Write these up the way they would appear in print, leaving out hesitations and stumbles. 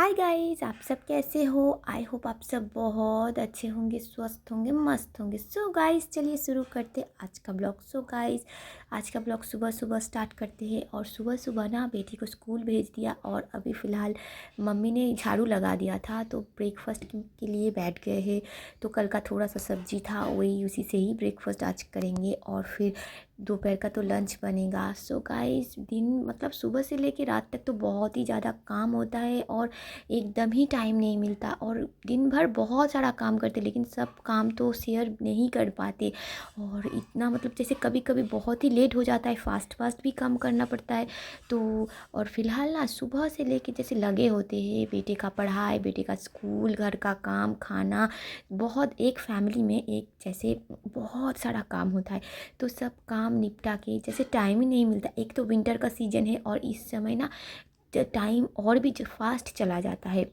Hi guys, आप सब कैसे हो? आई होप आप सब बहुत अच्छे होंगे, स्वस्थ होंगे, मस्त होंगे। सो गाइस, चलिए शुरू करते आज का ब्लॉग। सो गाइस, आज का ब्लॉग सुबह सुबह स्टार्ट करते हैं। और सुबह सुबह ना बेटी को स्कूल भेज दिया और अभी फ़िलहाल मम्मी ने झाड़ू लगा दिया था तो ब्रेकफास्ट के लिए बैठ गए हैं। तो कल का थोड़ा सा सब्जी था, वही उसी से ही ब्रेकफास्ट आज करेंगे और फिर दोपहर का तो लंच बनेगा। सो गाइस, दिन मतलब सुबह से लेके रात तक तो बहुत ही ज़्यादा काम होता है और एकदम ही टाइम नहीं मिलता। और दिन भर बहुत सारा काम करते लेकिन सब काम तो शेयर नहीं कर पाते। और इतना मतलब जैसे कभी कभी बहुत ही लेट हो जाता है, फास्ट फास्ट भी काम करना पड़ता है। तो और फिलहाल ना सुबह से लेके जैसे लगे होते हैं, बेटे का पढ़ाई, बेटे का स्कूल, घर का काम, खाना, बहुत एक फैमिली में एक जैसे बहुत सारा काम होता है। तो सब काम निपटा के जैसे टाइम ही नहीं मिलता। एक तो विंटर का सीज़न है और इस समय ना टाइम और भी फास्ट चला जाता है।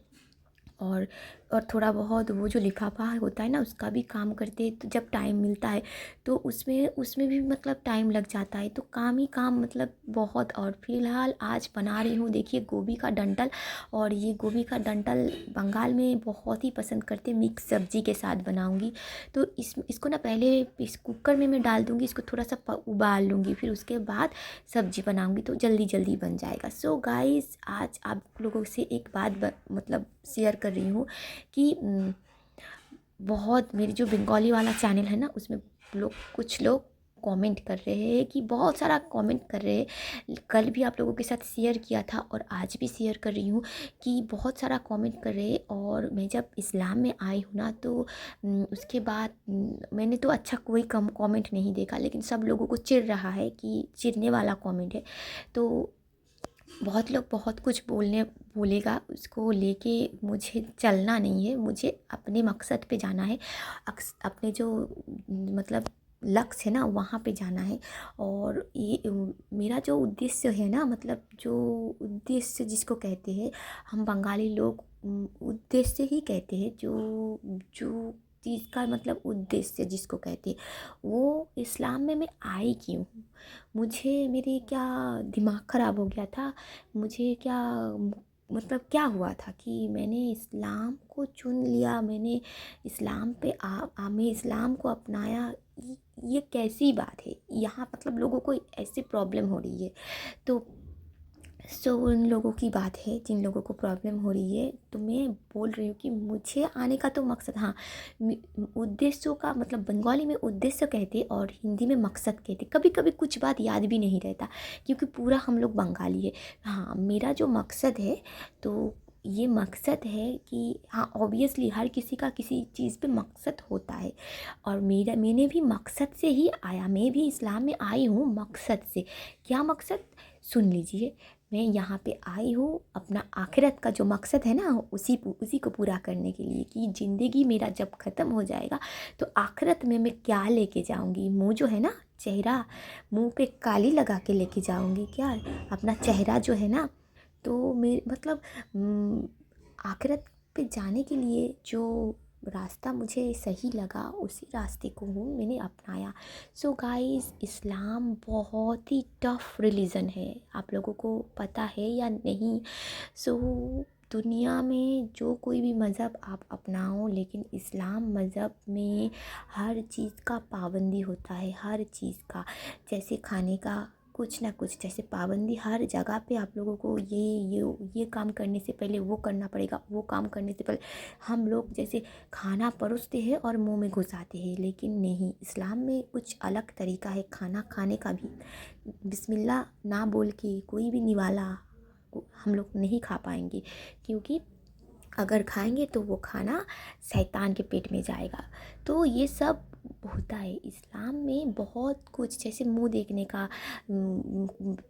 और और थोड़ा बहुत वो जो लिफाफा होता है ना, उसका भी काम करते हैं तो जब टाइम मिलता है तो उसमें उसमें भी मतलब टाइम लग जाता है। तो काम ही काम मतलब बहुत। और फिलहाल आज बना रही हूँ, देखिए, गोभी का डंठल। और ये गोभी का डंठल बंगाल में बहुत ही पसंद करते, मिक्स सब्जी के साथ बनाऊँगी। तो इसको ना पहले इस कुकर में मैं डाल दूँगी, इसको थोड़ा सा उबाल लूँगी, फिर उसके बाद सब्जी बनाऊँगी तो जल्दी जल्दी बन जाएगा। सो गाइस, आज आप लोगों से एक बात मतलब शेयर कर रही हूँ कि बहुत मेरी जो बंगाली वाला चैनल है ना, उसमें कुछ लोग कमेंट कर रहे हैं कि बहुत सारा कमेंट कर रहे हैं। कल भी आप लोगों के साथ शेयर किया था और आज भी शेयर कर रही हूँ कि बहुत सारा कमेंट कर रहे हैं। और मैं जब इस्लाम में आई हूँ ना तो उसके बाद मैंने तो अच्छा कोई कम कमेंट नहीं देखा, लेकिन सब लोगों को चिढ़ रहा है कि चिढ़ने वाला कमेंट है। तो बहुत लोग बहुत कुछ बोलेगा, उसको लेके मुझे चलना नहीं है, मुझे अपने मकसद पे जाना है। अपने जो मतलब लक्ष्य है ना, वहाँ पे जाना है। और ये मेरा जो उद्देश्य है ना, मतलब जो उद्देश्य जिसको कहते हैं हम बंगाली लोग, उद्देश्य ही कहते हैं। जो जो चीज़ का मतलब उद्देश्य जिसको कहते हैं, वो इस्लाम में मैं आई क्यों हूँ? मुझे मेरे क्या दिमाग ख़राब हो गया था? मुझे क्या मतलब क्या हुआ था कि मैंने इस्लाम को चुन लिया, मैंने इस्लाम पे मैं इस्लाम को अपनाया। ये कैसी बात है? यहाँ मतलब लोगों को ऐसे प्रॉब्लम हो रही है। तो उन लोगों की बात है जिन लोगों को प्रॉब्लम हो रही है। तो मैं बोल रही हूँ कि मुझे आने का तो मकसद, हाँ, उद्देश्यों का मतलब बंगाली में उद्देश्य कहते और हिंदी में मकसद कहते। कभी कभी कुछ बात याद भी नहीं रहता क्योंकि पूरा हम लोग बंगाली है। हाँ, मेरा जो मकसद है, तो ये मकसद है कि हाँ, ऑब्वियसली हर किसी का किसी चीज़ पे मकसद होता है। और मैंने भी मकसद से ही आया, मैं भी इस्लाम में आई हूँ मकसद से। क्या मकसद? सुन लीजिए। मैं यहाँ पे आई हूँ अपना आखिरत का जो मकसद है ना, उसी को पूरा करने के लिए, कि ज़िंदगी मेरा जब ख़त्म हो जाएगा तो आखिरत में मैं क्या लेके जाऊँगी। मुँह जो है ना, चेहरा, मुँह पे काली लगा के लेके जाऊँगी क्या अपना चेहरा जो है ना? तो मेरे मतलब आखिरत पे जाने के लिए जो रास्ता मुझे सही लगा, उसी रास्ते को हूँ मैंने अपनाया। सो गाइस, इस्लाम बहुत ही टफ रिलीजन है, आप लोगों को पता है या नहीं? सो दुनिया में जो कोई भी मज़हब आप अपनाओ, लेकिन इस्लाम मज़हब में हर चीज़ का पाबंदी होता है, हर चीज़ का। जैसे खाने का कुछ ना कुछ जैसे पाबंदी हर जगह पे। आप लोगों को ये काम करने से पहले वो करना पड़ेगा, वो काम करने से पहले। हम लोग जैसे खाना परोसते हैं और मुंह में घुसाते हैं, लेकिन नहीं, इस्लाम में कुछ अलग तरीका है खाना खाने का भी। बिस्मिल्लाह ना बोल के कोई भी निवाला हम लोग नहीं खा पाएंगे, क्योंकि अगर खाएंगे तो वो खाना शैतान के पेट में जाएगा। तो ये सब होता है इस्लाम में। बहुत कुछ जैसे मुंह देखने का,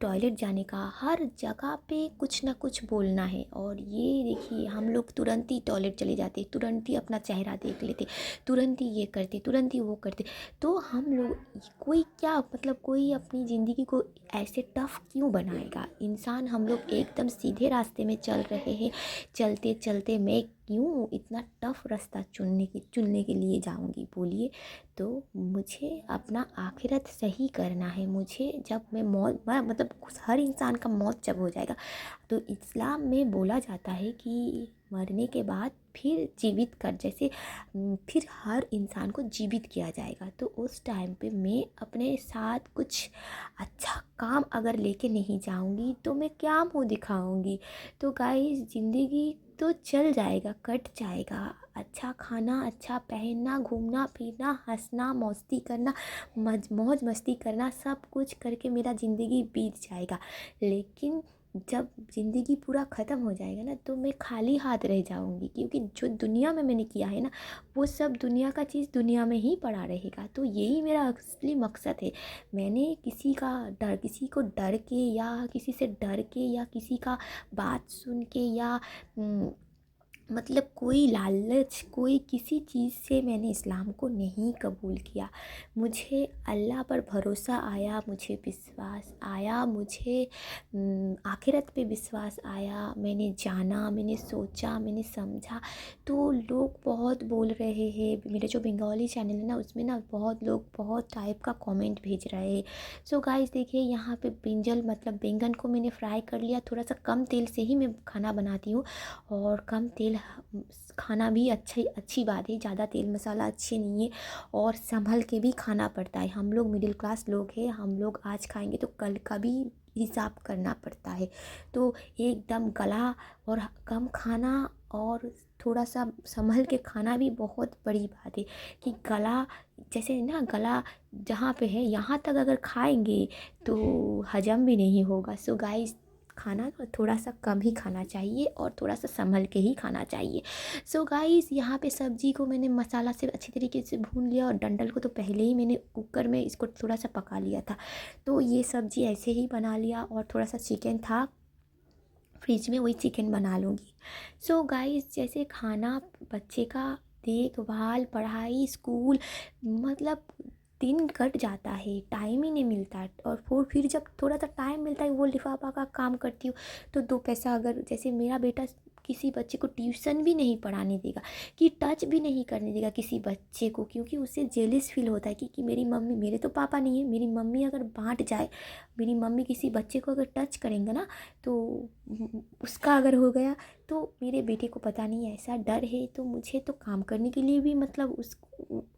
टॉयलेट जाने का, हर जगह पे कुछ ना कुछ बोलना है। और ये देखिए, हम लोग तुरंत ही टॉयलेट चले जाते, तुरंत ही अपना चेहरा देख लेते, तुरंत ही ये करते, तुरंत ही वो करते। तो हम लोग, कोई क्या मतलब कोई अपनी ज़िंदगी को ऐसे टफ क्यों बनाएगा? इंसान हम लोग एकदम सीधे रास्ते में चल रहे हैं, चलते चलते मैं क्यों इतना टफ रास्ता चुनने के लिए जाऊंगी, बोलिए? तो मुझे अपना आखिरत सही करना है। मुझे जब मैं मतलब हर इंसान का मौत जब हो जाएगा तो इस्लाम में बोला जाता है कि मरने के बाद फिर जीवित कर, जैसे फिर हर इंसान को जीवित किया जाएगा। तो उस टाइम पे मैं अपने साथ कुछ अच्छा काम अगर लेके नहीं जाऊंगी तो मैं क्या मुंह दिखाऊंगी। तो गाइस ज़िंदगी तो चल जाएगा, कट जाएगा। अच्छा खाना, अच्छा पहनना, घूमना फिरना, हंसना मस्ती करना, मौज मस्ती करना, सब कुछ करके मेरा ज़िंदगी बीत जाएगा। लेकिन जब ज़िंदगी पूरा ख़त्म हो जाएगा ना तो मैं खाली हाथ रह जाऊंगी, क्योंकि जो दुनिया में मैंने किया है ना वो सब दुनिया का चीज़ दुनिया में ही पड़ा रहेगा। तो यही मेरा असली मकसद है। मैंने किसी को डर के या किसी से डर के या किसी का बात सुन के या मतलब कोई लालच, कोई किसी चीज़ से मैंने इस्लाम को नहीं कबूल किया। मुझे अल्लाह पर भरोसा आया, मुझे विश्वास आया, मुझे आखिरत पे विश्वास आया। मैंने जाना, मैंने सोचा, मैंने समझा। तो लोग बहुत बोल रहे हैं, मेरे जो बंगाली चैनल है ना उसमें ना बहुत लोग बहुत टाइप का कमेंट भेज रहे हैं। सो गाइस देखिए, यहाँ पे ब्रिंजल मतलब बैंगन को मैंने फ्राई कर लिया। थोड़ा सा कम तेल से ही मैं खाना बनाती हूँ, और कम तेल खाना भी अच्छी बात है। ज़्यादा तेल मसाला अच्छे नहीं है, और संभल के भी खाना पड़ता है। हम लोग मिडिल क्लास लोग हैं, हम लोग आज खाएंगे तो कल का भी हिसाब करना पड़ता है। तो एकदम गला और कम खाना और थोड़ा सा संभल के खाना भी बहुत बड़ी बात है। कि गला, जैसे ना गला जहाँ पे है यहाँ तक अगर खाएंगे तो हजम भी नहीं होगा। सो गाइस, खाना तो थोड़ा सा कम ही खाना चाहिए और थोड़ा सा संभल के ही खाना चाहिए। सो गाइस, यहाँ पे सब्जी को मैंने मसाला से अच्छी तरीके से भून लिया, और डंडल को तो पहले ही मैंने कुकर में इसको थोड़ा सा पका लिया था। तो ये सब्जी ऐसे ही बना लिया, और थोड़ा सा चिकन था फ्रिज में, वही चिकन बना लूँगी। सो गाइस, जैसे खाना, बच्चे का देखभाल, पढ़ाई, स्कूल, मतलब दिन कट जाता है, टाइम ही नहीं मिलता। और फिर जब थोड़ा सा टाइम मिलता है वो लिफाफा का काम करती हूँ। तो दो पैसा, अगर जैसे मेरा बेटा किसी बच्चे को ट्यूशन भी नहीं पढ़ाने देगा, कि टच भी नहीं करने देगा किसी बच्चे को, क्योंकि उससे जेलिस फील होता है कि मेरी मम्मी, मेरे तो पापा नहीं है, मेरी मम्मी अगर बांट जाए, मेरी मम्मी किसी बच्चे को अगर टच करेंगे ना तो उसका अगर हो गया तो मेरे बेटे को पता नहीं, ऐसा डर है। तो मुझे तो काम करने के लिए भी मतलब उस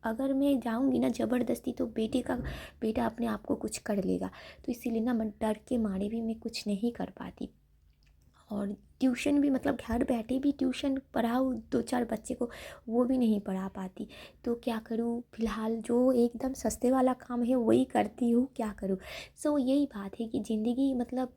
अगर मैं जाऊंगी ना ज़बरदस्ती तो बेटा अपने आप को कुछ कर लेगा। तो इसीलिए ना मैं डर के मारे भी मैं कुछ नहीं कर पाती। और ट्यूशन भी मतलब घर बैठे भी ट्यूशन पढ़ाऊँ दो चार बच्चे को, वो भी नहीं पढ़ा पाती। तो क्या करूँ, फ़िलहाल जो एकदम सस्ते वाला काम है वही करती हूँ, क्या करूँ। सो यही बात है कि ज़िंदगी मतलब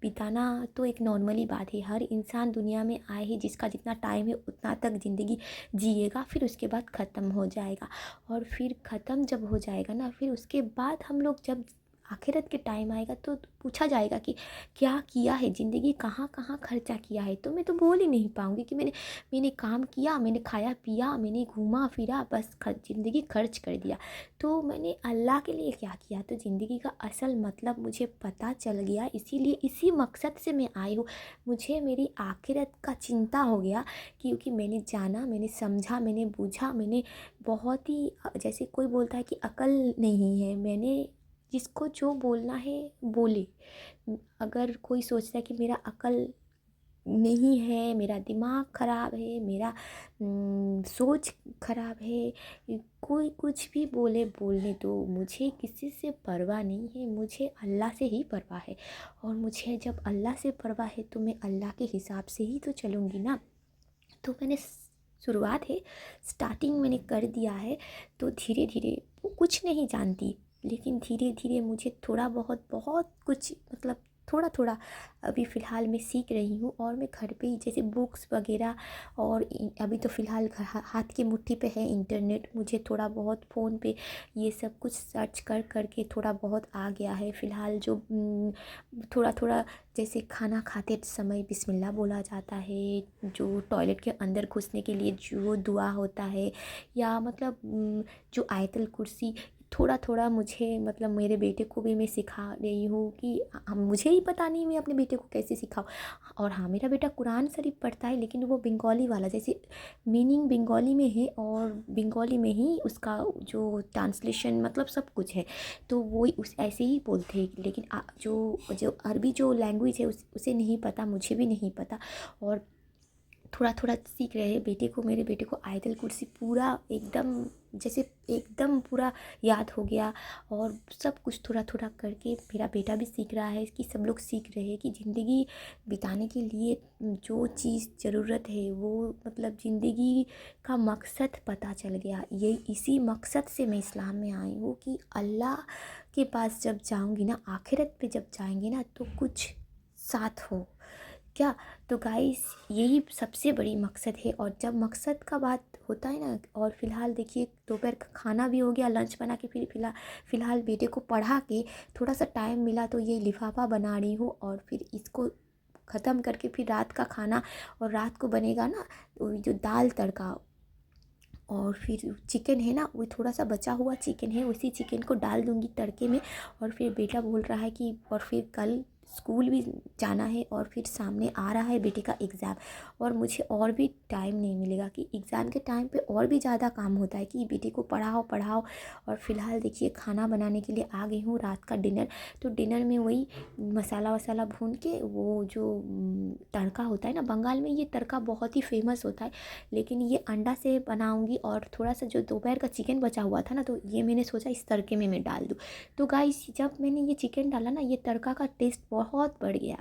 बिताना तो एक नॉर्मली बात है। हर इंसान दुनिया में आए है, जिसका जितना टाइम है उतना तक ज़िंदगी जिएगा, फिर उसके बाद ख़त्म हो जाएगा। और फिर ख़त्म जब हो जाएगा ना, फिर उसके बाद हम लोग जब आखिरत के टाइम आएगा तो पूछा जाएगा कि क्या किया है ज़िंदगी, कहाँ कहाँ खर्चा किया है। तो मैं तो बोल ही नहीं पाऊँगी कि मैंने काम किया, मैंने खाया पिया, मैंने घूमा फिरा, बस ज़िंदगी खर्च कर दिया। तो मैंने अल्लाह के लिए क्या किया। तो ज़िंदगी का असल मतलब मुझे पता चल गया, इसीलिए इसी मकसद से मैं आई हूँ। मुझे मेरी आखिरत का चिंता हो गया, क्योंकि मैंने जाना, मैंने समझा, मैंने बूझा, मैंने बहुत ही, जैसे कोई बोलता है कि अकल नहीं है, मैंने जिसको जो बोलना है बोले। अगर कोई सोचता है कि मेरा अकल नहीं है, मेरा दिमाग ख़राब है, मेरा सोच ख़राब है, कोई कुछ भी बोलने दो, मुझे किसी से परवाह नहीं है, मुझे अल्लाह से ही परवाह है। और मुझे जब अल्लाह से परवाह है तो मैं अल्लाह के हिसाब से ही तो चलूँगी ना। तो मैंने शुरुआत है, स्टार्टिंग मैंने कर दिया है। तो धीरे धीरे, कुछ नहीं जानती, लेकिन धीरे धीरे मुझे थोड़ा बहुत बहुत कुछ मतलब थोड़ा थोड़ा अभी फ़िलहाल मैं सीख रही हूँ। और मैं घर पे ही जैसे बुक्स वगैरह, और अभी तो फ़िलहाल हाथ की मुट्ठी पे है इंटरनेट, मुझे थोड़ा बहुत फ़ोन पे ये सब कुछ सर्च कर करके थोड़ा बहुत आ गया है। फ़िलहाल जो थोड़ा थोड़ा, जैसे खाना खाते समय बिस्मिल्लाह बोला जाता है, जो टॉयलेट के अंदर घुसने के लिए जो दुआ होता है, या मतलब जो आयतल कुर्सी, थोड़ा थोड़ा मुझे मतलब मेरे बेटे को भी मैं सिखा रही हूँ कि मुझे ही पता नहीं मैं अपने बेटे को कैसे सिखाऊँ। और हाँ, मेरा बेटा कुरान शरीफ पढ़ता है, लेकिन वो बंगाली वाला, जैसे मीनिंग बंगाली में है और बंगाली में ही उसका जो ट्रांसलेशन मतलब सब कुछ है, तो वो उस ऐसे ही बोलते हैं। लेकिन जो जो अरबी जो लैंग्वेज है उसे नहीं पता, मुझे भी नहीं पता। और थोड़ा थोड़ा सीख रहे हैं। मेरे बेटे को आयतल कुर्सी पूरा एकदम जैसे एकदम पूरा याद हो गया। और सब कुछ थोड़ा थोड़ा करके मेरा बेटा भी सीख रहा है, कि सब लोग सीख रहे हैं कि ज़िंदगी बिताने के लिए जो चीज़ ज़रूरत है वो मतलब ज़िंदगी का मकसद पता चल गया। ये इसी मकसद से मैं इस्लाम में आई हूँ कि अल्लाह के पास जब जाऊँगी ना, आखिरत पे जब जाएंगे ना, तो कुछ साथ हो क्या। तो गाइस यही सबसे बड़ी मकसद है। और जब मकसद का बात होता है ना, और फ़िलहाल देखिए दोपहर का खाना भी हो गया, लंच बना के फिर फ़िलहाल बेटे को पढ़ा के थोड़ा सा टाइम मिला तो ये लिफाफा बना रही हूँ। और फिर इसको ख़त्म करके फिर रात का खाना, और रात को बनेगा ना जो दाल तड़का, और फिर चिकन है ना, वो थोड़ा सा बचा हुआ चिकन है, उसी चिकन को डाल दूँगी तड़के में। और फिर बेटा बोल रहा है कि और फिर कल स्कूल भी जाना है, और फिर सामने आ रहा है बेटे का एग्ज़ाम, और मुझे और भी टाइम नहीं मिलेगा, कि एग्ज़ाम के टाइम पे और भी ज़्यादा काम होता है कि बेटे को पढ़ाओ पढ़ाओ। और फ़िलहाल देखिए खाना बनाने के लिए आ गई हूँ, रात का डिनर। तो डिनर में वही मसाला वसाला भून के, वो जो तड़का होता है ना, बंगाल में ये तड़का बहुत ही फेमस होता है, लेकिन ये अंडा से बनाऊंगी। और थोड़ा सा जो दोपहर का चिकन बचा हुआ था ना, तो ये मैंने सोचा इस तड़के में मैं डाल दूँ। तो गाइस जब मैंने ये चिकन डाला ना, ये तड़का का टेस्ट बहुत बढ़ गया।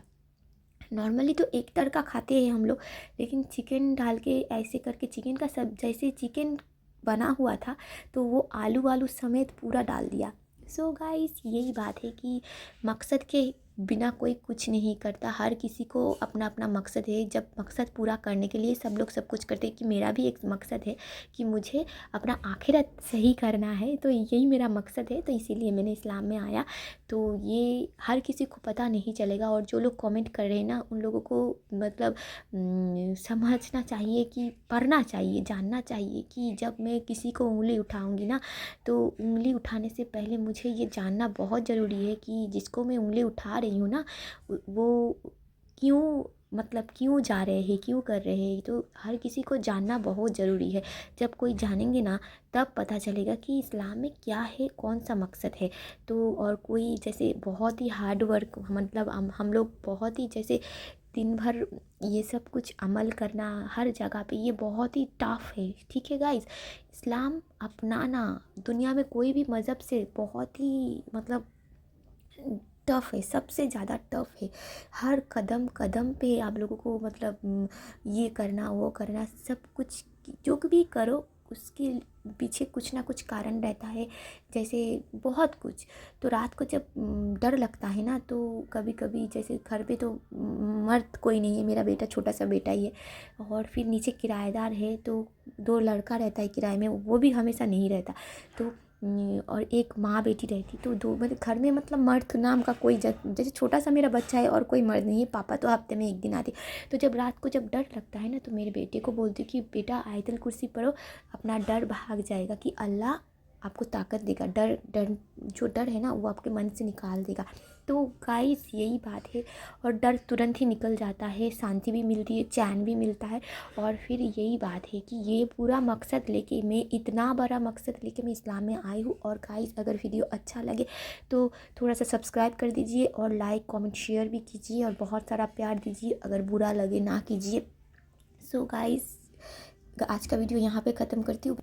नॉर्मली तो एक तड़का खाते हैं हम लोग, लेकिन चिकन डाल के ऐसे करके चिकन का सब जैसे चिकन बना हुआ था, तो वो आलू वालू समेत पूरा डाल दिया। सो गाइस यही बात है कि मकसद के बिना कोई कुछ नहीं करता। हर किसी को अपना अपना मकसद है। जब मकसद पूरा करने के लिए सब लोग सब कुछ करते हैं, कि मेरा भी एक मकसद है कि मुझे अपना आखिरत सही करना है, तो यही मेरा मकसद है। तो इसीलिए मैंने इस्लाम में आया। तो ये हर किसी को पता नहीं चलेगा। और जो लोग कमेंट कर रहे हैं ना, उन लोगों को मतलब समझना चाहिए, कि पढ़ना चाहिए, जानना चाहिए कि जब मैं किसी को उंगली उठाऊंगी ना, तो उंगली उठाने से पहले मुझे ये जानना बहुत ज़रूरी है कि जिसको मैं उंगली उठा रही हूँ ना, वो क्यों मतलब क्यों जा रहे हैं, क्यों कर रहे हैं। तो हर किसी को जानना बहुत ज़रूरी है। जब कोई जानेंगे ना, तब पता चलेगा कि इस्लाम में क्या है, कौन सा मकसद है। तो और कोई जैसे बहुत ही हार्ड वर्क, मतलब हम लोग बहुत ही जैसे दिन भर ये सब कुछ अमल करना हर जगह पे, ये बहुत ही टफ है। ठीक है गाइस, इस्लाम अपनाना दुनिया में कोई भी मज़हब से बहुत ही मतलब टफ़ है, सबसे ज़्यादा टफ़ है। हर कदम कदम पे आप लोगों को मतलब ये करना वो करना, सब कुछ जो भी करो उसके पीछे कुछ ना कुछ कारण रहता है, जैसे बहुत कुछ। तो रात को जब डर लगता है ना, तो कभी कभी जैसे घर पे तो मर्द कोई नहीं है, मेरा बेटा छोटा सा बेटा ही है। और फिर नीचे किराएदार है, तो 2 लड़का रहता है किराए में, वो भी हमेशा नहीं रहता। तो और एक माँ बेटी रहती, तो 2 मतलब घर में मतलब मर्द नाम का कोई जैसे छोटा सा मेरा बच्चा है और कोई मर्द नहीं है। पापा तो हफ्ते में 1 दिन आते। तो जब रात को जब डर लगता है ना, तो मेरे बेटे को बोलती हूँ कि बेटा आयतल कुर्सी पढ़ो, अपना डर भाग जाएगा, कि अल्लाह आपको ताकत देगा। डर डर जो डर है ना, वो आपके मन से निकाल देगा। तो गाइस यही बात है। और डर तुरंत ही निकल जाता है, शांति भी मिलती है, चैन भी मिलता है। और फिर यही बात है कि ये पूरा मकसद लेके, मैं इतना बड़ा मकसद लेके मैं इस्लाम में आई हूँ। और गाइस अगर वीडियो अच्छा लगे तो थोड़ा सा सब्सक्राइब कर दीजिए, और लाइक कमेंट शेयर भी कीजिए, और बहुत सारा प्यार दीजिए। अगर बुरा लगे ना कीजिए। सो गाइस आज का वीडियो यहाँ पे ख़त्म करती हूँ।